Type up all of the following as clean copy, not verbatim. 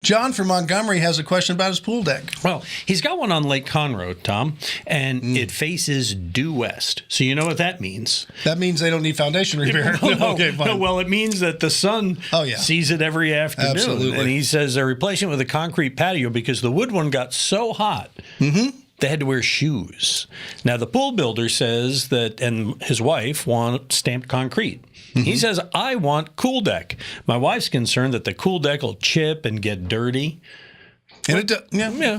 John from Montgomery has a question about his pool deck. Well, he's got one on Lake Conroe, Tom, and it faces due west. So you know what that means. That means they don't need foundation repair. Okay, fine. No, well, it means that the sun sees it every afternoon. Absolutely. And he says they're replacing it with a concrete patio because the wood one got so hot. They had to wear shoes. Now, the pool builder says that, and his wife want stamped concrete. He says, I want cool deck. My wife's concerned that the cool deck will chip and get dirty. And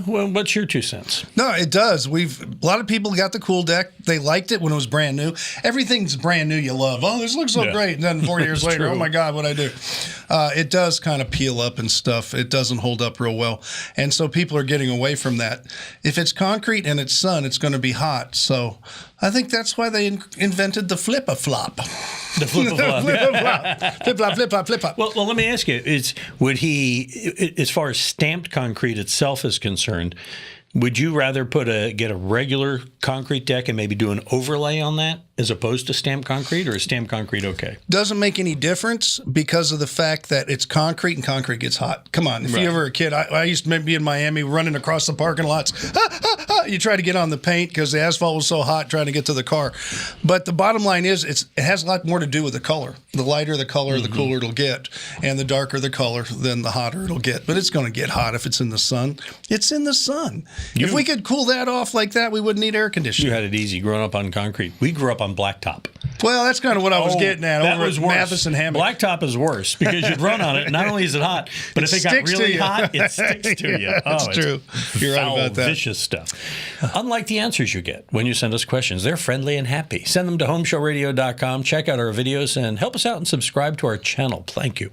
Well, what's your 2 cents? No, it does. A lot of people got the cool deck. They liked it when it was brand new. Everything's brand new. You love. Oh, this looks so great. And then 4 years later, oh my God, what'd I do? It does kind of peel up and stuff. It doesn't hold up real well, and so people are getting away from that. If it's concrete and it's sun, it's going to be hot. So I think that's why they invented the flip-a-flop. The flip-a-flop. Flip-a-flop. Flip-flop, flip-flop, flip-flop. Well, let me ask you, would he, as far as stamped concrete itself is concerned, would you rather get a regular concrete deck and maybe do an overlay on that as opposed to stamped concrete, or is stamped concrete okay? Doesn't make any difference because of the fact that it's concrete and concrete gets hot. Come on. If you ever were a kid, I used to be in Miami running across the parking lots. You try to get on the paint because the asphalt was so hot trying to get to the car. But the bottom line is it has a lot more to do with the color. The lighter the color, the cooler it'll get. And the darker the color, then the hotter it'll get. But it's going to get hot if it's in the sun. It's in the sun. If we could cool that off like that, we wouldn't need air conditioning. You had it easy growing up on concrete. We grew up on blacktop. Well, that's kind of what I was getting at. That over was at worse. Mathis and Hammock. Blacktop is worse because you'd run on it. Not only is it hot, but if it got really hot, it sticks to you. That's true. You're right about that. Vicious stuff. Unlike the answers you get when you send us questions, they're friendly and happy. Send them to HomeShowRadio.com. Check out our videos and help us out and subscribe to our channel. Thank you.